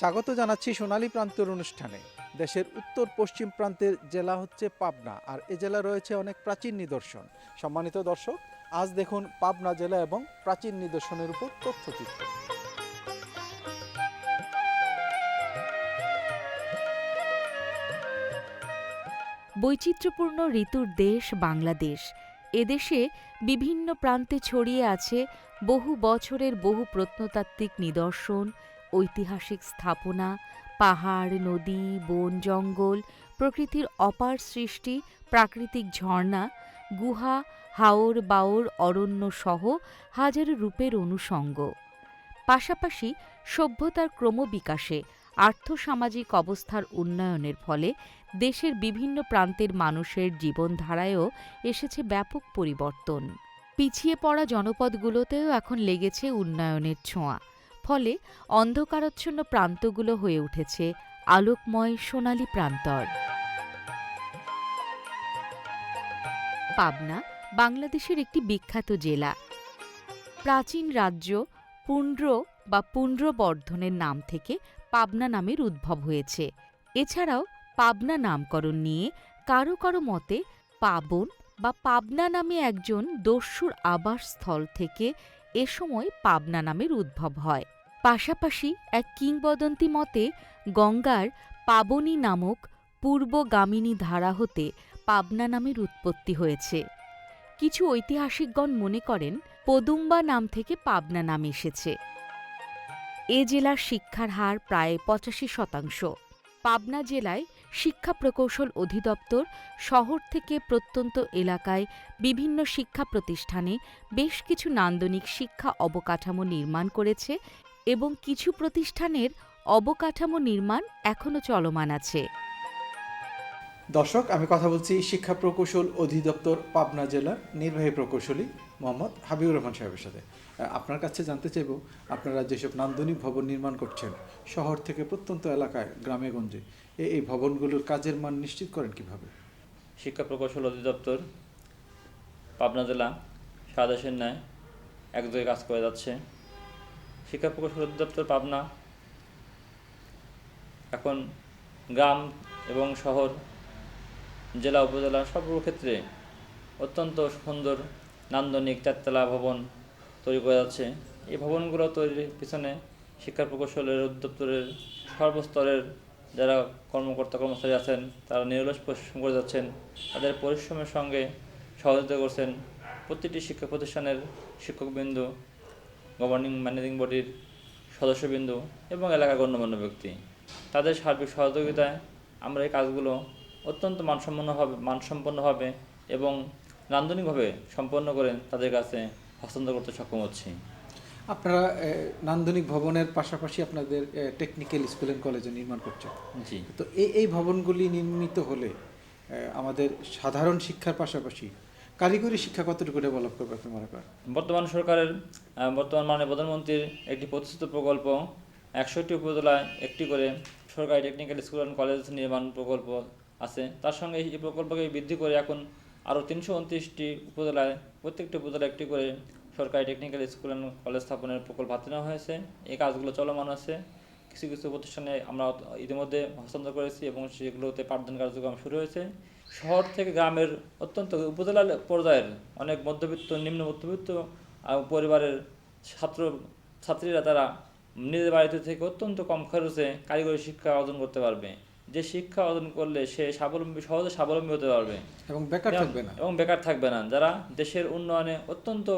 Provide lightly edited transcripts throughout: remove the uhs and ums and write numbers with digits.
স্বাগত জানাচ্ছি সোনালী প্রান্তর অনুষ্ঠানে। দেশের উত্তর পশ্চিম প্রান্তের জেলা হচ্ছে পাবনা, আর এ জেলা রয়েছে অনেক প্রাচীন নিদর্শন। সম্মানিত দর্শক, আজ দেখুন পাবনা জেলা এবং প্রাচীন নিদর্শনের উপর তথ্যচিত্র। বৈচিত্র্যপূর্ণ ঋতুর দেশ বাংলাদেশ। এদেশে বিভিন্ন প্রান্তে ছড়িয়ে আছে বহু বছরের বহু প্রত্নতাত্ত্বিক নিদর্শন, ঐতিহাসিক স্থাপনা, পাহাড়, নদী, বন, জঙ্গল, প্রকৃতির অপার সৃষ্টি, প্রাকৃতিক ঝর্ণা, গুহা, হাওর বাওর, অরণ্য সহ হাজারো রূপের অনুষঙ্গ। পাশাপাশি সভ্যতার ক্রমবিকাশে আর্থসামাজিক অবস্থার উন্নয়নের ফলে দেশের বিভিন্ন প্রান্তের মানুষের জীবনধারায়ও এসেছে ব্যাপক পরিবর্তন। পিছিয়ে পড়া জনপদগুলোতেও এখন লেগেছে উন্নয়নের ছোঁয়া, ফলে অন্ধকারাচ্ছন্ন প্রান্তগুলো হয়ে উঠেছে আলোকময় সোনালী প্রান্তর। পাবনা বাংলাদেশের একটি বিখ্যাত জেলা। প্রাচীন রাজ্য পুন্ড্র বা পুন্ড্রবর্ধনের নাম থেকে পাবনা নামের উদ্ভব হয়েছে। এছাড়াও পাবনা নামকরণ নিয়ে কারো কারো মতে পাবন বা পাবনা নামে একজন দস্যুর আবাসস্থল থেকে এ সময় পাবনা নামের উদ্ভব হয়। পাশাপাশি এক কিংবদন্তি মতে গঙ্গার পাবনী নামক পূর্বগামিনী ধারা হতে পাবনা নামের উৎপত্তি হয়েছে। কিছু ঐতিহাসিকগণ মনে করেন পদুম্বা নাম থেকে পাবনা নাম এসেছে। এ জেলার শিক্ষার হার প্রায় ৮৫%। পাবনা জেলায় শিক্ষা প্রকৌশল অধিদপ্তর শহর থেকে প্রত্যন্ত এলাকায় বিভিন্ন শিক্ষা প্রতিষ্ঠানে বেশ কিছু নান্দনিক শিক্ষা অবকাঠামো নির্মাণ করেছে এবং কিছু প্রতিষ্ঠানের অবকাঠামো নির্মাণ এখনও চলমান আছে। দর্শক, আমি কথা বলছি শিক্ষা প্রকৌশল অধিদপ্তর পাবনা জেলার নির্বাহী প্রকৌশলী মোহাম্মদ হাবিবুর রহমান সাহেবের সাথে। আপনার কাছে জানতে চাইব, আপনারা যেসব নান্দনিক ভবন নির্মাণ করছেন শহর থেকে প্রত্যন্ত এলাকায়, গ্রামে গঞ্জে, এই ভবনগুলোর কাজের মান নিশ্চিত করেন কিভাবে? শিক্ষা প্রকৌশল অধিদপ্তর পাবনা জেলা সারা দেশের ন্যায় একযোগে কাজ করে যাচ্ছে। শিক্ষা প্রকৌশল অধিদপ্তর পাবনা এখন গ্রাম এবং শহর, জেলা উপজেলা সর্বক্ষেত্রে অত্যন্ত সুন্দর নান্দনিক চারতলা ভবন তৈরি করে যাচ্ছে। এই ভবনগুলো তৈরির পিছনে শিক্ষা প্রকৌশলের অধিদপ্তরের সর্বস্তরের যারা কর্মচারী আছেন তারা নিরলস পরিশ্রম করে যাচ্ছেন। তাদের পরিশ্রমের সঙ্গে সহযোগিতা করছেন প্রতিটি শিক্ষা প্রতিষ্ঠানের শিক্ষকবৃন্দ, গভর্নিং ম্যানেজিং বডির সদস্যবৃন্দ এবং এলাকার গণ্যমান্য ব্যক্তি। তাদের সার্বিক সহযোগিতায় আমরা এই কাজগুলো অত্যন্ত মানসম্পন্নভাবে এবং নান্দনিকভাবে সম্পন্ন করে তাদের কাছে হস্তান্তর করতে সক্ষম হচ্ছি। আপনারা নান্দনিক ভবনের পাশাপাশি আপনাদের টেকনিক্যাল স্কুল অ্যান্ড কলেজে নির্মাণ করছেন। জি। তো এই ভবনগুলি নির্মিত হলে আমাদের সাধারণ শিক্ষার পাশাপাশি কারিগরি শিক্ষা কতটুকু ডেভেলপ করবে আপনি মনে করেন? বর্তমান সরকারের বর্তমান মাননীয় প্রধানমন্ত্রীর একটি প্রতিষ্ঠিত প্রকল্প ৬১টি উপজেলায় একটি করে সরকারি টেকনিক্যাল স্কুল অ্যান্ড কলেজ নির্মাণ প্রকল্প আছে। তার সঙ্গে এই প্রকল্পকে বৃদ্ধি করে এখন আরও ৩২৯টি উপজেলায় প্রত্যেকটি উপজেলায় একটি করে সরকারি টেকনিক্যাল স্কুল অ্যান্ড কলেজ স্থাপনের প্রকল্প হাতে নেওয়া হয়েছে। এই কাজগুলো চলমান আছে। কিছু কিছু প্রতিষ্ঠানে আমরা ইতিমধ্যে হস্তান্তর করেছি এবং সেগুলোতে পাঠদান কার্যক্রম শুরু হয়েছে। শহর থেকে গ্রামের অত্যন্ত উপজেলা পর্যায়ের অনেক মধ্যবিত্ত, নিম্ন মধ্যবিত্ত পরিবারের ছাত্রীরা তারা নিজের বাড়িতে থেকে অত্যন্ত কম খরচে কারিগরি শিক্ষা অর্জন করতে পারবে। যে শিক্ষা অর্জন করলে সে সহজে স্বাবলম্বী হতে পারবে এবং বেকার থাকবে না। যারা দেশের উন্নয়নে অত্যন্ত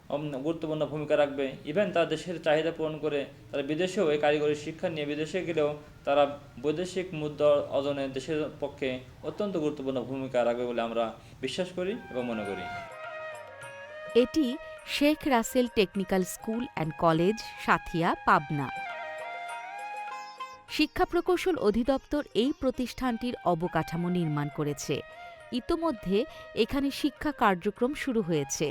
গুরুত্বপূর্ণ ভূমিকা রাখবে। ইভেন তারা দেশের চাহিদা পূরণ করে তারা বিদেশেও এই কারিগরি শিক্ষা নিয়ে বিদেশে গেলেও তারা বৈদেশিক মুদ্রা অর্জনে দেশের পক্ষে অত্যন্ত গুরুত্বপূর্ণ ভূমিকা রাখবে বলে আমরা বিশ্বাস করি এবং মনে করি। এটি Sheikh Russel technical school and college, Sathia, Pabna. শিক্ষা প্রকৌশল অধিদপ্তর এই প্রতিষ্ঠানটির অবকাঠামো নির্মাণ করেছে। ইতোমধ্যে এখানে শিক্ষা কার্যক্রম শুরু হয়েছে।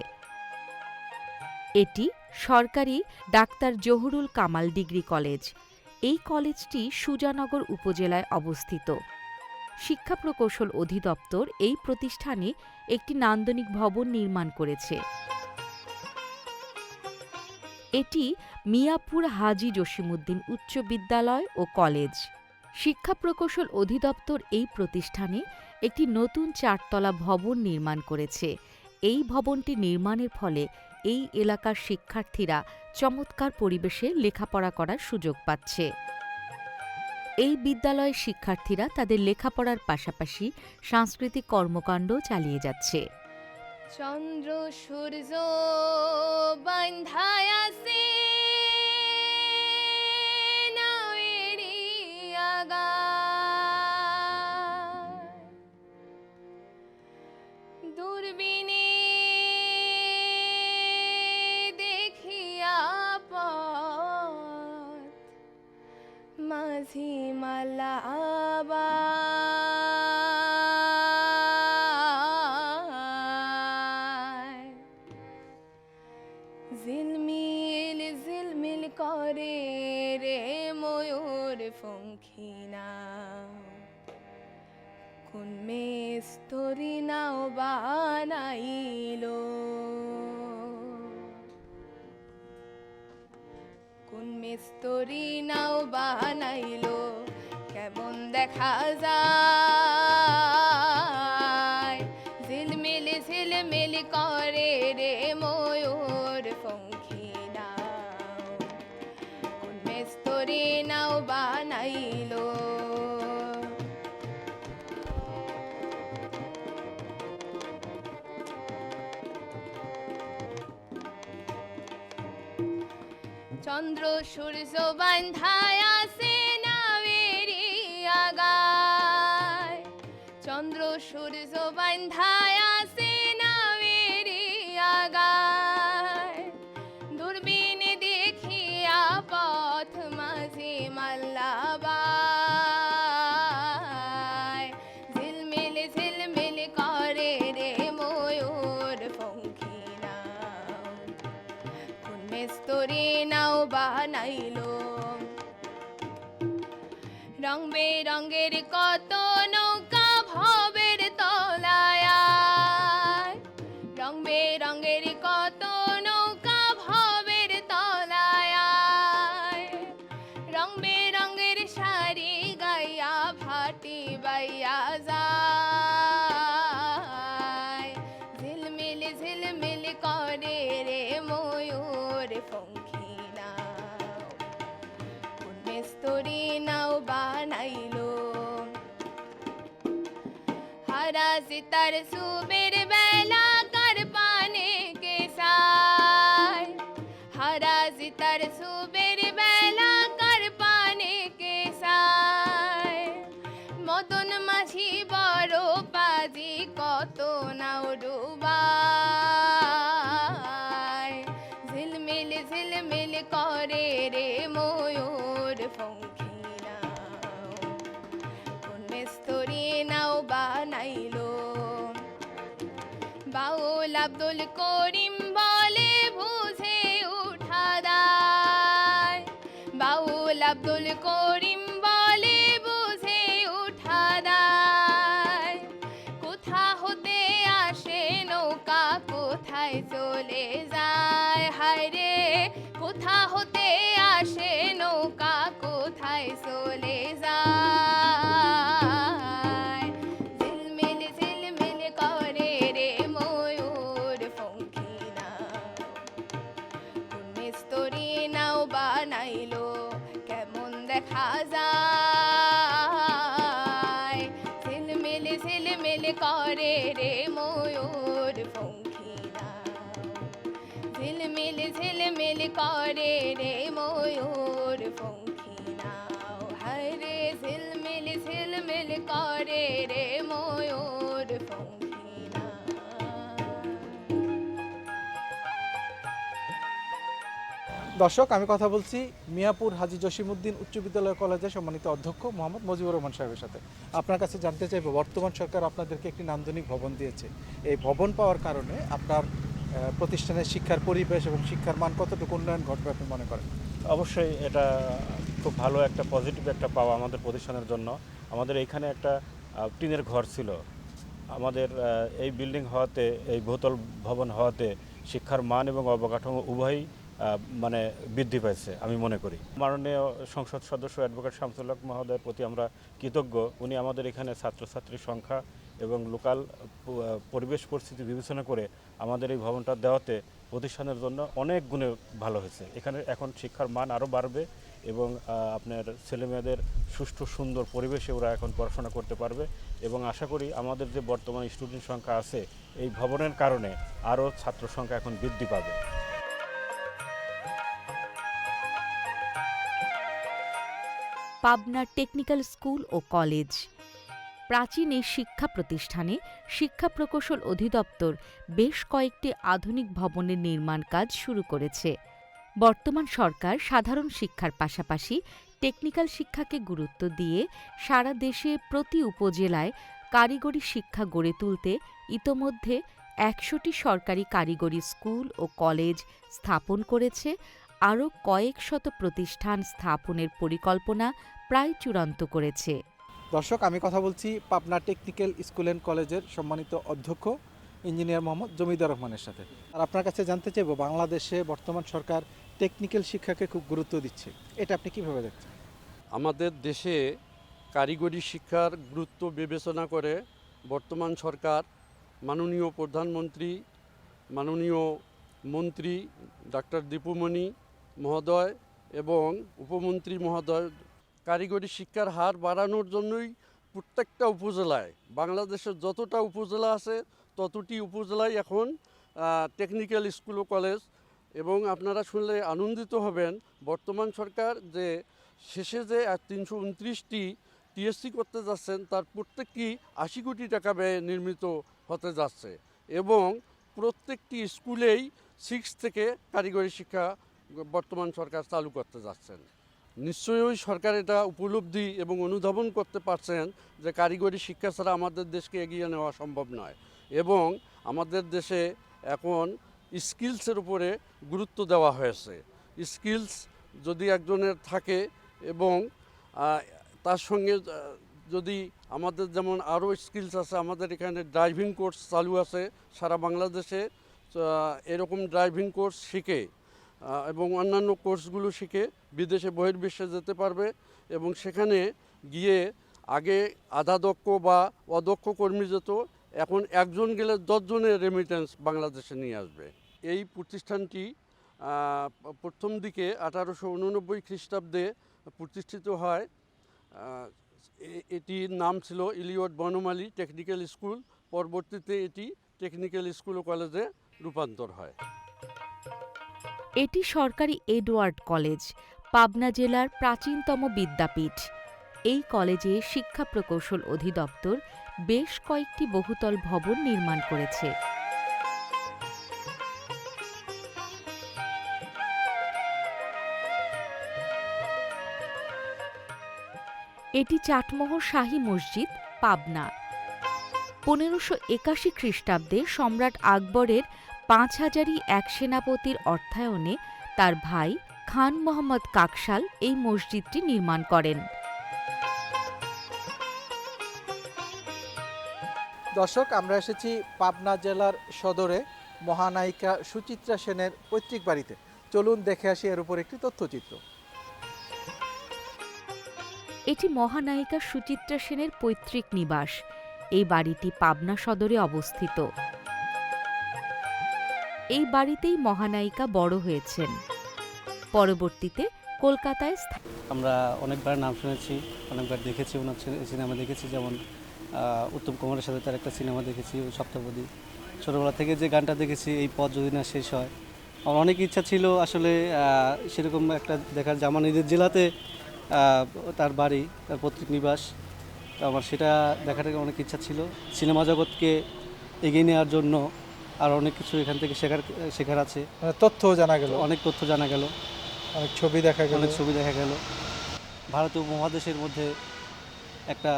এটি সরকারি doctor Zahurul Kamal degree college. এই কলেজটি সুজানগর উপজেলায় অবস্থিত। শিক্ষা প্রকৌশল অধিদপ্তর এই প্রতিষ্ঠানে একটি নান্দনিক ভবন নির্মাণ করেছে। এটি মিয়াপুর হাজী জসিমউদ্দিন উচ্চ বিদ্যালয় ও কলেজ। শিক্ষা প্রকৌশল অধিদপ্তর এই প্রতিষ্ঠানে একটি নতুন 4তলা ভবন নির্মাণ করেছে। এই ভবনটি নির্মাণের ফলে এই এলাকার শিক্ষার্থীরা চমৎকার পরিবেশে লেখাপড়া করার সুযোগ পাচ্ছে। এই বিদ্যালয়ের শিক্ষার্থীরা তাদের লেখাপড়ার পাশাপাশি সাংস্কৃতিক কর্মকাণ্ড চালিয়ে যাচ্ছে। চন্দ্র সূর্য বান্ধায় আছে নাওয়েরি আগায়, দূরবীনে দেখিয়া পথ মাঝি মালা ঝিলমিল ঝিলমিল করে রে ময়ূর পঙ্খিনা, কোন মেস্তরি নাও বানাইলো, কোন মেস্তরি নাও বানাইলো, কেমন দেখা যায়, ঝিলমিল ঝিলমিল করে রে ময়ূর পঙ্খিনা, কোন মেস্তরি নাও বানাইলো। চন্দ্র সূর্য বান্ধায় আছে নাওয়েরি আগায়, চন্দ্র সূর্য বান্ধায় আছে নাওয়েরি আগায়, দূরবীনে দেখিয়া পথ মাঝি মাল্লা বায়, ঝিলমিল ঝিলমিল করে রে ময়ূর পঙ্খিনা, কোন মেস্তরি নাও বানাইলো, রং বেরঙের কত নৌকা ভবের তলায়, রং বেরঙের কত নৌকা ভবের তলায়, রং বেরঙের শাড়ি গাইয়া ভাটি বাইয়া যায়, ঝিলমিল ঝিলমিল করে রে ময়ূর পঙ্খিনা, কোন মেস্তরি নাও বানাইলো, হারা সিতার সুবের বেলা কার পানে কেসায়, হারা সিতার সুবের বেলা কার পানে কেসায়, মদন মাঝি বড় পাজি কত নাও ডুবায়, ঝিলমিল ঝিলমিল করে রে ময়ূর পঙ্খিনা, কোন মেস্তরি নাও বানাইলো, বাউল আব্দুল করিম বলে বুঝে উঠা দায়, বাউল আব্দুল করিম বলে বুঝে উঠা দায়, কোথা হতে আসে নৌকা কোথায় চলে যায়, হায়রে কোথা হতে আসে নৌকা কোথায় চলে যায়, ঝিলমিল ঝিলমিল করে রে ময়ূর পঙ্খিনা, কোন মেস্তরি নাও বানাইলো, কেমন দেখা পঙ্খী নাও হায় রে ঝিলমিল করে রে ময়ূর পঙ্খী নাও। দর্শক, আমি কথা বলছি মিয়াপুর হাজী জসিমউদ্দিন উচ্চ বিদ্যালয় কলেজের সম্মানিত অধ্যক্ষ মোহাম্মদ মুজিবুর রহমান সাহেবের সাথে। আপনার কাছে জানতে চাইবো, বর্তমান সরকার আপনাদেরকে একটি নান্দনিক ভবন দিয়েছে। এই ভবন পাওয়ার কারণে আপনার প্রতিষ্ঠানের শিক্ষার পরিবেশ এবং শিক্ষার মান কতটুকু উন্নয়ন ঘটবে আপনি মনে করেন? অবশ্যই এটা খুব ভালো একটা পজিটিভ একটা পাওয়া আমাদের প্রতিষ্ঠানের জন্য। আমাদের এইখানে একটা টিনের ঘর ছিল। আমাদের এই বিল্ডিং হওয়াতে, এই বহুতল ভবন হওয়াতে শিক্ষার মান এবং অবকাঠামো উভয়ই মানে বৃদ্ধি পাইছে আমি মনে করি। মাননীয় সংসদ সদস্য অ্যাডভোকেট শামসুল হক মহোদয়ের প্রতি আমরা কৃতজ্ঞ। উনি আমাদের এখানে ছাত্রছাত্রীর সংখ্যা এবং লোকাল পরিবেশ পরিস্থিতি বিবেচনা করে আমাদের এই ভবনটা দেওয়াতে প্রতিষ্ঠানের জন্য অনেক গুণে ভালো হয়েছে। এখানে এখন শিক্ষার মান আরও বাড়বে এবং আপনার ছেলেমেয়েদের সুষ্ঠু সুন্দর পরিবেশে ওরা এখন পড়াশোনা করতে পারবে এবং আশা করি আমাদের যে বর্তমান স্টুডেন্ট সংখ্যা আছে এই ভবনের কারণে আরও ছাত্র সংখ্যা এখন বৃদ্ধি পাবে। পাবনা টেকনিক্যাল স্কুল ও কলেজ। প্রাচীন এই শিক্ষা প্রতিষ্ঠানে শিক্ষা প্রকৌশল অধিদপ্তর বেশ কয়েকটি আধুনিক ভবনের নির্মাণ কাজ শুরু করেছে। বর্তমান সরকার সাধারণ শিক্ষার পাশাপাশি টেকনিক্যাল শিক্ষাকে গুরুত্ব দিয়ে সারা দেশে প্রতি উপজেলায় কারিগরি শিক্ষা গড়ে তুলতে ইতোমধ্যে ১০০টি সরকারি কারিগরি স্কুল ও কলেজ স্থাপন করেছে। আরও কয়েক শত প্রতিষ্ঠান স্থাপনের পরিকল্পনা প্রায় চূড়ান্ত করেছে। দর্শক, আমি কথা বলছি পাবনা টেকনিক্যাল স্কুল অ্যান্ড কলেজের সম্মানিত অধ্যক্ষ ইঞ্জিনিয়ার মোহাম্মদ জমিদার রহমানের সাথে। আর আপনার কাছে জানতে চাইব, বাংলাদেশে বর্তমান সরকার টেকনিক্যাল শিক্ষাকে খুব গুরুত্ব দিচ্ছে, এটা আপনি কীভাবে দেখছেন? আমাদের দেশে কারিগরি শিক্ষার গুরুত্ব বিবেচনা করে বর্তমান সরকার মাননীয় প্রধানমন্ত্রী, মাননীয় মন্ত্রী ডাক্তার দীপুমণি মহোদয় এবং উপমন্ত্রী মহোদয় কারিগরি শিক্ষার হার বাড়ানোর জন্যই প্রত্যেকটা উপজেলায়, বাংলাদেশের যতটা উপজেলা আছে ততটি উপজেলায় এখন টেকনিক্যাল স্কুল ও কলেজ। এবং আপনারা শুনলে আনন্দিত হবেন, বর্তমান সরকার যে শেষে যে ৩২৯টি টিএসসি করতে যাচ্ছেন তার প্রত্যেকটি ৮০ কোটি টাকা ব্যয়ে নির্মিত হতে যাচ্ছে এবং প্রত্যেকটি স্কুলেই 6 থেকে কারিগরি শিক্ষা বর্তমান সরকার চালু করতে যাচ্ছেন। নিশ্চয়ই সরকার এটা উপলব্ধি এবং অনুধাবন করতে পারছেন যে কারিগরি শিক্ষা ছাড়া আমাদের দেশকে এগিয়ে নেওয়া সম্ভব নয় এবং আমাদের দেশে এখন স্কিলসের উপরে গুরুত্ব দেওয়া হয়েছে। স্কিলস যদি একজনের থাকে এবং তার সঙ্গে যদি আমাদের যেমন আরও স্কিলস আছে, আমাদের এখানে ড্রাইভিং কোর্স চালু আছে সারা বাংলাদেশে। এরকম ড্রাইভিং কোর্স শিখে এবং অন্যান্য কোর্সগুলো শিখে বিদেশে বহির্বিশ্বে যেতে পারবে এবং সেখানে গিয়ে আগে আধা দক্ষ বা অদক্ষ কর্মী যেত, এখন একজন গেলে 10 জনের রেমিটেন্স বাংলাদেশে নিয়ে আসবে। এই প্রতিষ্ঠানটি প্রথম দিকে 1889 খ্রিস্টাব্দে প্রতিষ্ঠিত হয়। এটির নাম ছিল ইলিয়ট বনমালী টেকনিক্যাল স্কুল। পরবর্তীতে এটি টেকনিক্যাল স্কুল ও কলেজে রূপান্তর হয়। এটি সরকারি এডওয়ার্ড কলেজ, পাবনা জেলার প্রাচীনতম বিদ্যাপীঠ। এই কলেজে শিক্ষা প্রকৌশল অধিদপ্তর বেশ কয়েকটি বহুতল ভবন নির্মাণ করেছে। এটি চাটমোহর শাহী মসজিদ, পাবনা। 1581 খ্রিস্টাব্দে সম্রাট আকবরের 5000ই এক সেনাপতির অর্থায়নে তার ভাই খান মোহাম্মদ কাকশাল এই মসজিদটি নির্মাণ করেন। দর্শক, আমরা এসেছি পাবনা জেলার সদরে মহানায়িকা সুচিত্রা সেনের পৈতৃক বাড়িতে। চলুন দেখে আসি এর উপর একটি তথ্যচিত্র। এটি মহানায়িকা সুচিত্রা সেনের পৈতৃক নিবাস। এই বাড়িটি পাবনা সদরে অবস্থিত। এই বাড়িতেই মহানায়িকা বড় হয়েছেন। পরবর্তীতে কলকাতায় আমরা অনেকবার নাম শুনেছি, অনেকবার দেখেছি, ওনার সিনেমা দেখেছি। যেমন উত্তম কুমারের সাথে তার একটা সিনেমা দেখেছি, সপ্তপদী। ছোটোবেলা থেকে যে গানটা দেখেছি, এই পথ যদি না শেষ হয়, আমার অনেক ইচ্ছা ছিল আসলে সেরকম একটা দেখার যে আমার নিজের জেলাতে তার বাড়ি, তার পৈতৃক নিবাস। তো আমার সেটা দেখার অনেক ইচ্ছা ছিল। সিনেমা জগৎকে এগিয়ে নেওয়ার জন্য আর অনেক কিছু এখান থেকে শেখার আছে। মানে তথ্য জানা গেল, অনেক তথ্য জানা গেল, অনেক ছবি দেখা গেল। অনেক ছবি দেখা গেল। ভারতীয় উপমহাদেশের মধ্যে একটা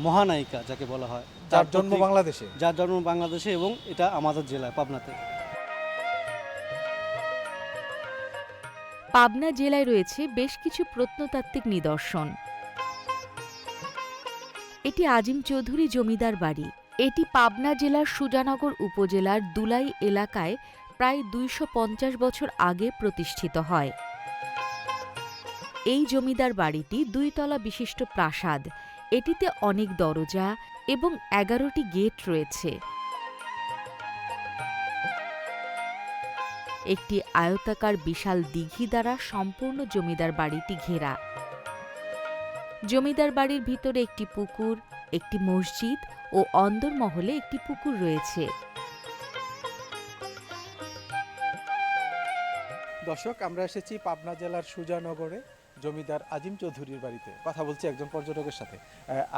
মহানায়িকা যাকে বলা হয়, যার জন্ম বাংলাদেশে। যার জন্ম বাংলাদেশে এবং এটা আমাদের জেলায় পাবনাতে। পাবনা জেলায় রয়েছে বেশ কিছু প্রত্নতাত্ত্বিক নিদর্শন। এটি আজিম চৌধুরী জমিদার বাড়ি। এটি পাবনা জেলার সুজানগর উপজেলার দুলাই এলাকায় প্রায় ২৫০ বছর আগে প্রতিষ্ঠিত হয়। এই জমিদার বাড়িটি ২ তলা বিশিষ্ট প্রাসাদ। এটিতে অনেক দরজা এবং ১১টি গেট রয়েছে। একটি আয়তাকার বিশাল দিঘি দ্বারা সম্পূর্ণ জমিদার বাড়িটি ঘেরা। জমিদার বাড়ির ভিতরে একটি পুকুর, একটি মসজিদ ও অন্দরমহলে একটি পুকুর রয়েছে। দর্শক, আমরা এসেছি পাবনা জেলার সুজানগরে জমিদার আজিম চৌধুরীর বাড়িতে। কথা বলছি একজন পর্যটকের সাথে।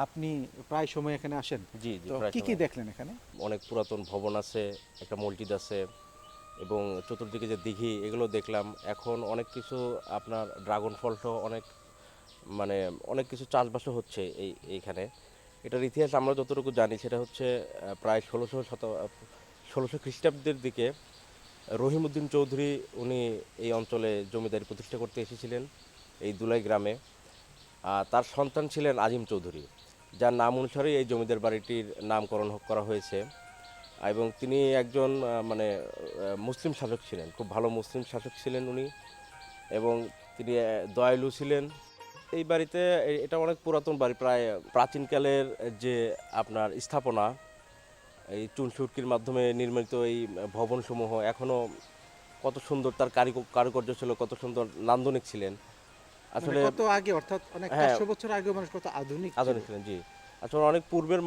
আপনি প্রায় সময় এখানে আসেন, জি জি, তো প্রায় কি কি সময়। দেখলেন এখানে? অনেক পুরাতন ভবন আছে, একটা মসজিদ আছে এবং চতুর্দিকে যে দিঘি এগুলো দেখলাম। এখন অনেক কিছু আপনার ড্রাগন ফল সহ মানে অনেক কিছু চাষবাসও হচ্ছে এইখানে। এটার ইতিহাস আমরা যতটুকু জানি সেটা হচ্ছে প্রায় ১৬০০ খ্রিস্টাব্দের দিকে রহিমউদ্দিন চৌধুরী উনি এই অঞ্চলে জমিদারি প্রতিষ্ঠা করতে এসেছিলেন এই দুলাই গ্রামে। তার সন্তান ছিলেন আজিম চৌধুরী, যার নাম অনুসারে এই জমিদার বাড়িটির নামকরণ করা হয়েছে। এবং তিনি একজন মানে মুসলিম শাসক ছিলেন, খুব ভালো মুসলিম শাসক ছিলেন উনি, এবং তিনি দয়ালু ছিলেন। এই বাড়িতে এটা অনেক পুরাতন বাড়ি, প্রায় প্রাচীনকালের যে আপনার স্থাপনা, এই চুনসুটকির মাধ্যমে নির্মিত এই ভবনসমূহ এখনও কত সুন্দর, তার কারুকার্য ছিল কত সুন্দর, নান্দনিক ছিলেন আসলে। কত আগে, অর্থাৎ অনেক হ্যাঁ, 500 বছর আগে মানুষ কত আধুনিক আধুনিক ছিলেন, জি। আসলে অনেক পূর্বের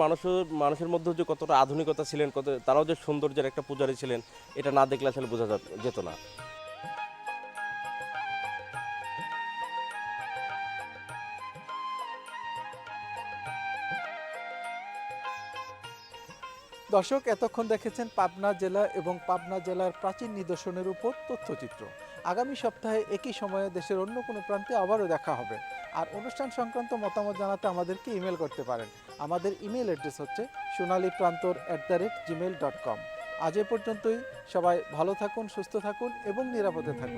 মানুষের মধ্যে যে কতটা আধুনিকতা ছিলেন, তারাও যে সৌন্দর্যের একটা পূজারী ছিলেন, এটা না দেখলে আসলে বোঝা যেত না। দর্শক, এতক্ষণ দেখেছেন পাবনা জেলা এবং পাবনা জেলার প্রাচীন নিদর্শনের উপর তথ্যচিত্র। আগামী সপ্তাহে একই সময়ে দেশের অন্য কোনো প্রান্তে আবারও দেখা হবে। আর অনুষ্ঠান সংক্রান্ত মতামত জানাতে আমাদেরকে ইমেল করতে পারেন। আমাদের ইমেল অ্যাড্রেস হচ্ছে sonaliprantor@gmail.com। আজ এ পর্যন্তই। সবাই ভালো থাকুন, সুস্থ থাকুন এবং নিরাপদে থাকুন।